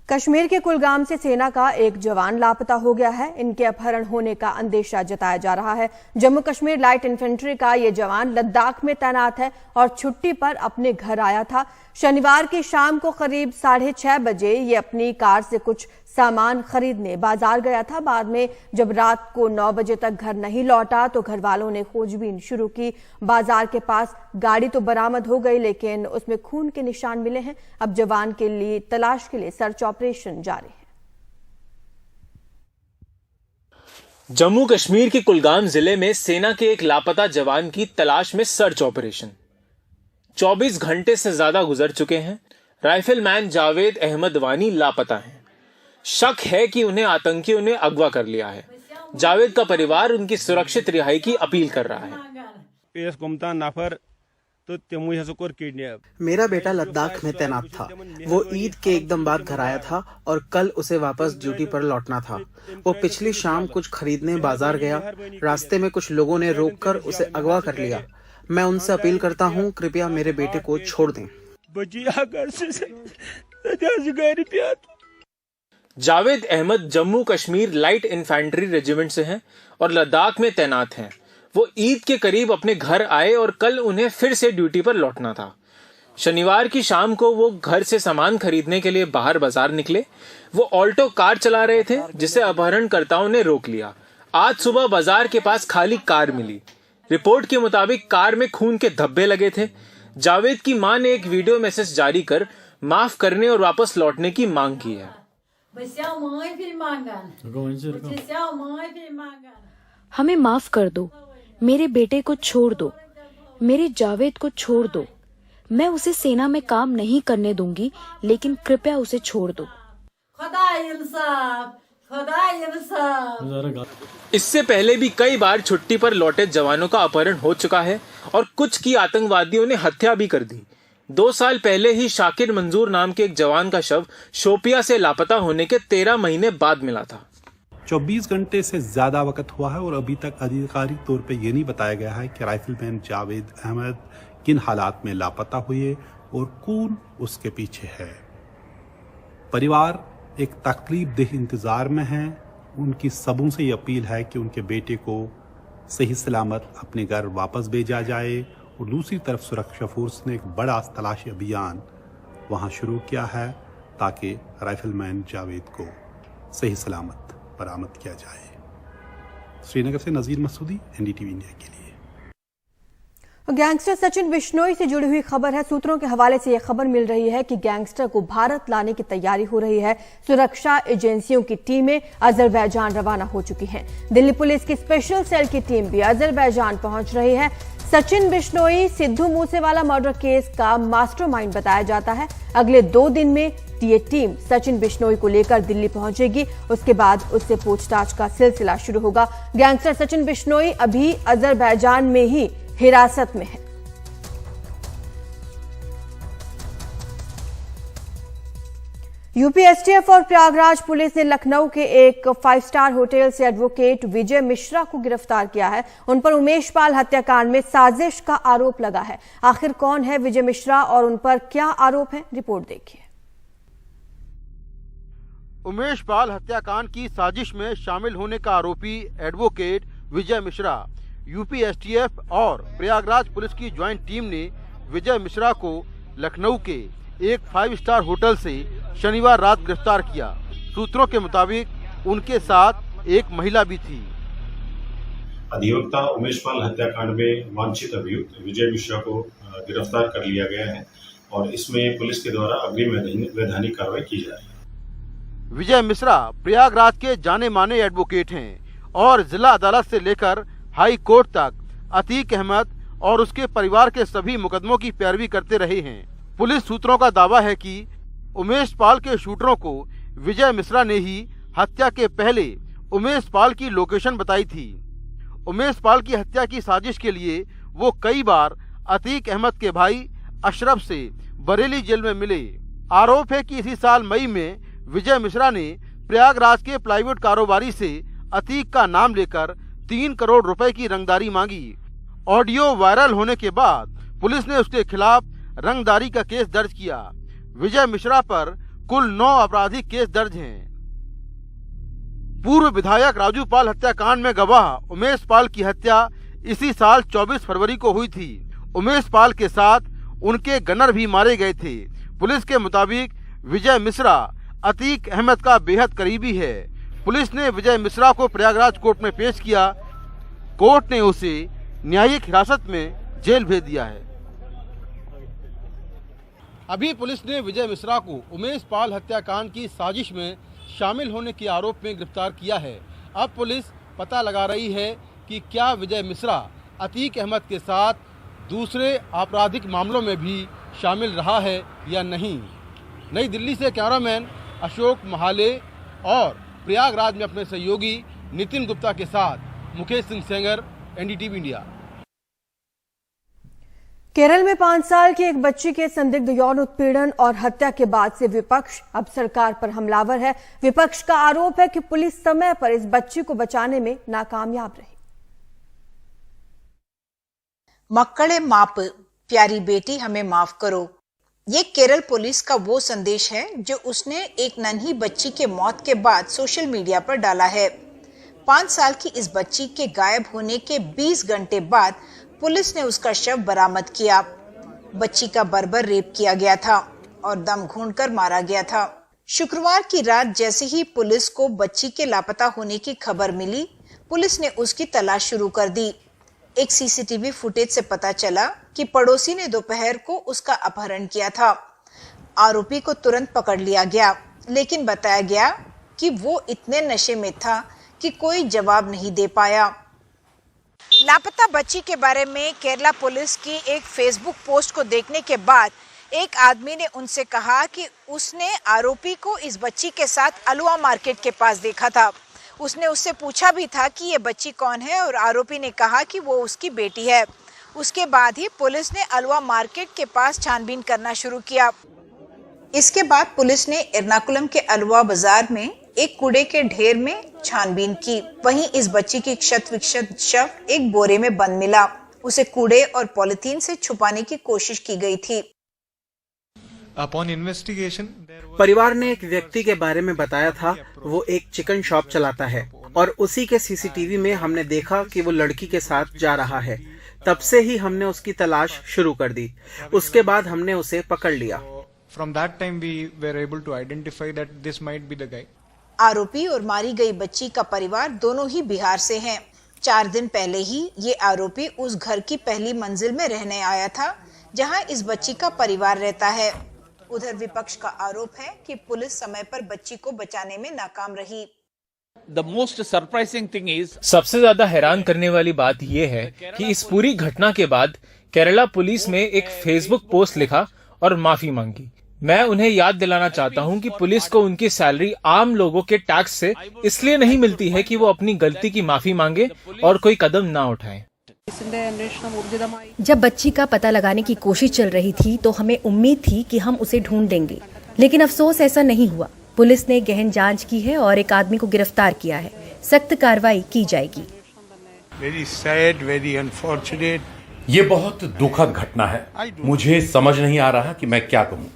कश्मीर के कुलगाम से सेना का एक जवान लापता हो गया है। इनके अपहरण होने का अंदेशा जताया जा रहा है। जम्मू कश्मीर लाइट इन्फेंट्री का ये जवान लद्दाख में तैनात है और छुट्टी पर अपने घर आया था। शनिवार की शाम को करीब 6:30 बजे ये अपनी कार से कुछ सामान खरीदने बाजार गया था। बाद में जब रात को 9 बजे तक घर नहीं लौटा तो घर वालों ने खोजबीन शुरू की। बाजार के पास गाड़ी तो बरामद हो गई, लेकिन उसमें खून के निशान मिले हैं। अब जवान के लिए तलाश के लिए सर्च ऑपरेशन जारी है। जम्मू कश्मीर के कुलगाम जिले में सेना के एक लापता जवान की तलाश में सर्च ऑपरेशन 24 घंटे से ज्यादा गुजर चुके हैं। राइफलमैन जावेद अहमद वानी लापता हैं। शक है कि उन्हें आतंकियों ने अगवा कर लिया है। जावेद का परिवार उनकी सुरक्षित रिहाई की अपील कर रहा है। मेरा बेटा लद्दाख में तैनात था। वो ईद के एकदम बाद घर आया था और कल उसे वापस ड्यूटी पर लौटना था। वो पिछली शाम कुछ खरीदने बाजार गया। रास्ते में कुछ लोगों ने रोककर उसे अगवा कर लिया। मैं उनसे अपील करता हूँ, कृपया मेरे बेटे को छोड़ दें। Javed Ahmed Jammu Kashmir light infantry regiment से हैं और लद्दाख में तैनात हैं। वो ईद के करीब अपने घर आए और कल उन्हें फिर से ड्यूटी पर लौटना था। शनिवार की शाम को वो घर से सामान खरीदने के लिए बाहर बाजार निकले। वो ऑल्टो कार चला रहे थे, जिसे अपहरणकर्ताओं ने रोक लिया। आज सुबह बाजार के पास खाली कार मिली। रिपोर्ट के मुताबिक कार में खून के धब्बे लगे थे। जावेद की मां ने एक वीडियो मैसेज जारी कर माफ करने और वापस लौटने की मांग की है। हमें माफ कर दो, मेरे बेटे को छोड़ दो, मेरे जावेद को छोड़ दो। मैं उसे सेना में काम नहीं करने दूंगी, लेकिन कृपया उसे छोड़ दो। इससे पहले भी कई बार छुट्टी पर लौटे जवानों का अपहरण हो चुका है और कुछ की आतंकवादियों ने हत्या भी कर दी। 2 साल पहले ही शाकिर मंजूर नाम के एक जवान का शव शोपिया से लापता होने के 13 महीने बाद मिला था। 24 घंटे से ज्यादा वक्त हुआ है और अभी तक आधिकारिक तौर पे ये नहीं बताया गया है कि राइफलमैन जावेद अहमद किन हालात में लापता हुए और कौन उसके पीछे है। परिवार एक तकलीफदेह इंतजार में है। उनकी सबों से ये अपील है कि उनके बेटे को सही सलामत अपने घर वापस भेजा जाए। और दूसरी तरफ सुरक्षा फोर्स ने एक बड़ा तलाशी अभियान वहां शुरू किया है ताकि राइफलमैन जावेद को सही सलामत बरामद किया जाए। श्रीनगर से नजीर मसूदी, एनडीटीवी इंडिया के लिए। गैंगस्टर सचिन बिश्नोई से जुड़ी हुई खबर है। सूत्रों के हवाले से यह खबर मिल रही है कि गैंगस्टर को भारत लाने की तैयारी हो रही है। सुरक्षा एजेंसियों की टीमें अजरबैजान रवाना हो चुकी हैं। दिल्ली पुलिस की स्पेशल सेल की टीम भी अजरबैजान पहुंच रही है। सचिन बिश्नोई सिद्धू मूसेवाला मर्डर केस का मास्टरमाइंड बताया जाता है। अगले 2 दिन में ये टीम सचिन बिश्नोई को लेकर दिल्ली पहुंचेगी। उसके बाद उससे पूछताछ का सिलसिला शुरू होगा। गैंगस्टर सचिन बिश्नोई अभी अजरबैजान में ही हिरासत में है। यूपी एसटीएफ और प्रयागराज पुलिस ने लखनऊ के एक 5 स्टार होटल से एडवोकेट विजय मिश्रा को गिरफ्तार किया है। उन पर उमेश पाल हत्याकांड में साजिश का आरोप लगा है। आखिर कौन है विजय मिश्रा और उन पर क्या आरोप है, रिपोर्ट देखिए। उमेश पाल हत्याकांड की साजिश में शामिल होने का आरोपी advocate Vijay Mishra UP STF और प्रयागराज पुलिस की ज्वाइंट टीम ने विजय मिश्रा को लखनऊ के एक 5 स्टार होटल से शनिवार रात गिरफ्तार किया। सूत्रों के मुताबिक उनके साथ एक महिला भी थी। अधिवक्ता उमेश पाल हत्याकांड में वांछित अभियुक्त विजय मिश्रा को गिरफ्तार कर लिया गया है और इसमें पुलिस के द्वारा अग्रिम वैधानिक कार्रवाई की जा रही है। विजय मिश्रा प्रयागराज के जाने माने एडवोकेट हैं और जिला अदालत से लेकर हाई कोर्ट तक अतीक अहमद और उसके परिवार के सभी मुकदमों की पैरवी करते रहे हैं। पुलिस सूत्रों का दावा है कि उमेश पाल के शूटरों को विजय मिश्रा ने ही हत्या के पहले उमेश पाल की लोकेशन बताई थी। उमेश पाल की हत्या की साजिश के लिए वो कई बार अतीक अहमद के भाई अशरफ से बरेली जेल में मिले। आरोप है कि इसी साल मई में विजय मिश्रा ने प्रयागराज के प्लाईवुड कारोबारी से अतीक का नाम लेकर 3 करोड़ रुपए की रंगदारी मांगी। ऑडियो वायरल होने के बाद पुलिस ने उसके खिलाफ रंगदारी का केस दर्ज किया। विजय मिश्रा पर कुल 9 आपराधिक केस दर्ज हैं। पूर्व विधायक राजू पाल हत्याकांड में गवाह उमेश पाल की हत्या इसी साल 24 फरवरी को हुई थी। उमेश पाल के साथ उनके गनर भी मारे गए थे। पुलिस के मुताबिक विजय मिश्रा अतीक अहमद का बेहद करीबी है। पुलिस ने विजय मिश्रा को प्रयागराज कोर्ट में पेश किया। कोर्ट ने उसे न्यायिक हिरासत में जेल भेज दिया है। अभी पुलिस ने विजय मिश्रा को उमेश पाल हत्याकांड की साजिश में शामिल होने के आरोप में गिरफ्तार किया है। अब पुलिस पता लगा रही है कि क्या विजय मिश्रा अतीक अहमद के साथ दूसरे आपराधिक मामलों में भी शामिल रहा है या नहीं। नई दिल्ली से कैमरामैन अशोक महाले और प्रयागराज में अपने सहयोगी नितिन गुप्ता के साथ मुकेश सिंह सेंगर, एनडीटीवी इंडिया। केरल में 5 साल की एक बच्ची के संदिग्ध यौन उत्पीड़न और हत्या के बाद से विपक्ष अब सरकार पर हमलावर है। विपक्ष का आरोप है कि पुलिस समय पर इस बच्ची को बचाने में नाकामयाब रही। मक्कड़े माप, प्यारी बेटी हमें माफ करो, ये केरल पुलिस का वो संदेश है जो उसने एक नन्ही बच्ची के मौत के बाद सोशल मीडिया पर डाला है। 5 साल की इस बच्ची के गायब होने के 20 घंटे बाद पुलिस ने उसका शव बरामद किया। बच्ची का बर्बर रेप किया गया था और दम घूंढकर मारा गया था। शुक्रवार की रात जैसे ही पुलिस को बच्ची के लापता होने की खबर मिली, पुलिस ने उसकी तलाश शुरू कर दी। एक सीसीटीवी फुटेज से पता चला कि पड़ोसी ने दोपहर को उसका अपहरण किया था। आरोपी को तुरंत पकड़ लिया गया, लेकिन बताया गया कि वो इतने नशे में था कि कोई जवाब नहीं दे पाया। लापता बच्ची के बारे में केरला पुलिस की एक फेसबुक पोस्ट को देखने के बाद एक आदमी ने उनसे कहा कि उसने आरोपी को इस बच्ची के साथ अलुआ मार्केट के पास देखा था। उसने उससे पूछा भी था कि ये बच्ची कौन है और आरोपी ने कहा कि वो उसकी बेटी है। उसके बाद ही पुलिस ने अलुआ मार्केट के पास छानबीन करना शुरू किया। इसके बाद पुलिस ने एर्नाकुलम के अलुआ बाजार में एक कूड़े के ढेर में छानबीन की। वहीं इस बच्ची की क्षत विक्षत शव एक बोरे में बंद मिला। उसे कूड़े और पॉलिथीन से छुपाने की कोशिश की गई थी। Upon investigation, परिवार ने एक व्यक्ति के बारे में बताया था। वो एक चिकन शॉप चलाता है और उसी के सीसीटीवी में हमने देखा कि वो लड़की के साथ जा रहा है। तब से ही हमने उसकी तलाश शुरू कर दी। उसके बाद हमने उसे पकड़ लिया। from that time we were able to identify that this might be the guy. आरोपी और मारी गई बच्ची का परिवार दोनों ही बिहार से हैं। 4 दिन पहले ही ये आरोपी उस घर की पहली मंजिल में रहने आया था जहां इस बच्ची का परिवार रहता है। उधर विपक्ष का आरोप है कि पुलिस समय पर बच्ची को बचाने में नाकाम रही। The most surprising thing is, सबसे ज्यादा हैरान करने वाली बात यह है कि इस पूरी घटना के बाद केरला पुलिस ने एक फेसबुक पोस्ट लिखा और माफी मांगी। मैं उन्हें याद दिलाना चाहता हूं कि पुलिस को उनकी सैलरी आम लोगों के टैक्स से इसलिए नहीं मिलती है कि वो अपनी गलती की माफी मांगे और कोई कदम ना उठाएं। जब बच्ची का पता लगाने की कोशिश चल रही थी तो हमें उम्मीद थी कि हम उसे ढूंढ देंगे, लेकिन अफसोस ऐसा नहीं हुआ। पुलिस ने गहन जांच की है और एक आदमी को गिरफ्तार किया है। सख्त कार्रवाई की जाएगी। Very sad, very unfortunate. ये बहुत दुखद घटना है। मुझे समझ नहीं आ रहा कि मैं क्या कहूँ।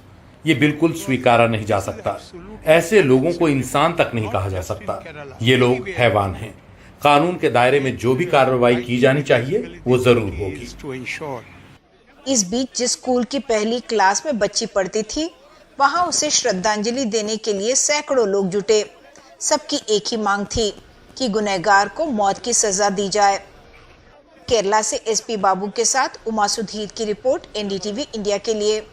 ये बिल्कुल स्वीकारा नहीं जा सकता। ऐसे लोगों को इंसान तक नहीं कहा जा सकता। ये लोग हैवान हैं। कानून के दायरे में जो भी कार्रवाई की जानी चाहिए वो जरूर होगी। इस बीच जिस स्कूल की पहली क्लास में बच्ची पढ़ती थी, वहां उसे श्रद्धांजलि देने के लिए सैकड़ों लोग जुटे। सबकी एक ही मांग थी कि गुनहगार को मौत की सजा दी जाए। केरला से एसपी बाबू के साथ उमा सुधीर की रिपोर्ट, एनडीटीवी इंडिया के लिए।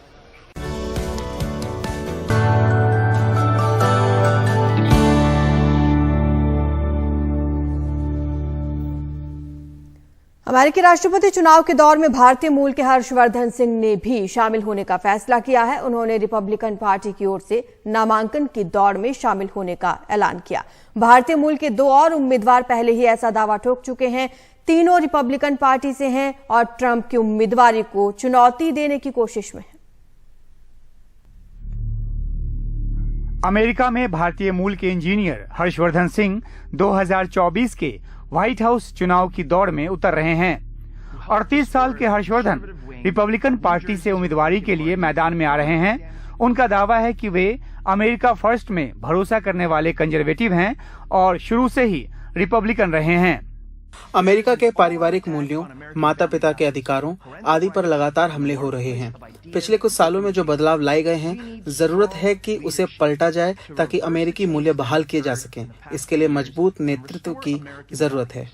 अमेरिकी राष्ट्रपति चुनाव के दौर में भारतीय मूल के हर्षवर्धन सिंह ने भी शामिल होने का फैसला किया है। उन्होंने रिपब्लिकन पार्टी की ओर से नामांकन की दौड़ में शामिल होने का ऐलान किया। भारतीय मूल के 2 और उम्मीदवार पहले ही ऐसा दावा ठोक चुके हैं। तीनों रिपब्लिकन पार्टी से हैं और ट्रंप की उम्मीदवारी को चुनौती देने की कोशिश में हैं। अमेरिका में भारतीय मूल के इंजीनियर हर्षवर्धन सिंह 2024 के व्हाइट हाउस चुनाव की दौड़ में उतर रहे हैं। 38 साल के हर्षवर्धन रिपब्लिकन पार्टी से उम्मीदवारी के लिए मैदान में आ रहे हैं। उनका दावा है कि वे अमेरिका फर्स्ट में भरोसा करने वाले कंजर्वेटिव हैं और शुरू से ही रिपब्लिकन रहे हैं। अमेरिका के पारिवारिक मूल्यों, माता पिता के अधिकारों आदि पर लगातार हमले हो रहे हैं। पिछले कुछ सालों में जो बदलाव लाए गए हैं, जरूरत है कि उसे पलटा जाए ताकि अमेरिकी मूल्य बहाल किए जा सकें। इसके लिए मजबूत नेतृत्व की जरूरत है।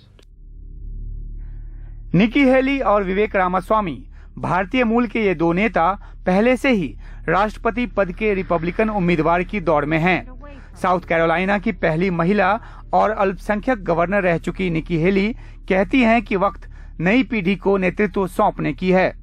निकी हेली और विवेक रामास्वामी भारतीय मूल के ये दो नेता पहले से ही राष्ट्रपति पद के रिपब्लिकन उम्मीदवार की दौड़ में हैं। साउथ कैरोलिना की पहली महिला और अल्पसंख्यक गवर्नर रह चुकी निकी हेली कहती हैं कि वक्त नई पीढ़ी को नेतृत्व सौंपने की है।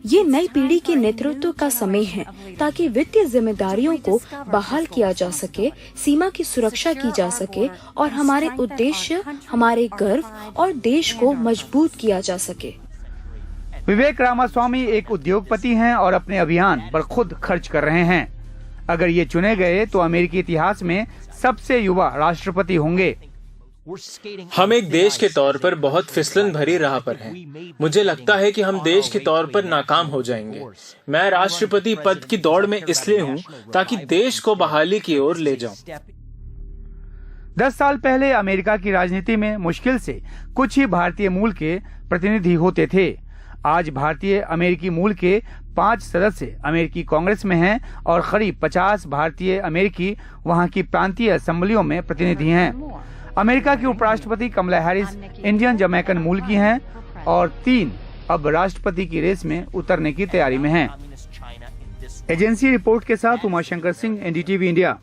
ये नई पीढ़ी के नेतृत्व का समय है ताकि वित्तीय जिम्मेदारियों को बहाल किया जा सके, सीमा की सुरक्षा की जा सके और हमारे उद्देश्य, हमारे गर्व और देश को मजबूत किया जा सके। विवेक रामास्वामी एक उद्योगपति हैं और अपने अभियान पर खुद खर्च कर रहे हैं। अगर ये चुने गए तो अमेरिकी इतिहास में सबसे युवा राष्ट्रपति होंगे। हम एक देश के तौर पर बहुत फिसलन भरी राह पर हैं। मुझे लगता है कि हम देश के तौर पर नाकाम हो जाएंगे। मैं राष्ट्रपति पद की दौड़ में इसलिए हूँ ताकि देश को बहाली की ओर ले जाऊं। 10 साल पहले अमेरिका की राजनीति में मुश्किल से कुछ ही भारतीय मूल के प्रतिनिधि होते थे। आज भारतीय अमेरिकी मूल के 5 सदस्य अमेरिकी कांग्रेस में हैं और करीब 50 भारतीय अमेरिकी वहां की प्रांतीय असेंबलियों में प्रतिनिधि हैं। अमेरिका की उपराष्ट्रपति कमला हैरिस इंडियन जमैकन मूल की हैं और 3 अब राष्ट्रपति की रेस में उतरने की तैयारी में हैं। एजेंसी रिपोर्ट के साथ उमाशंकर सिंह, एनडीटीवी इंडिया।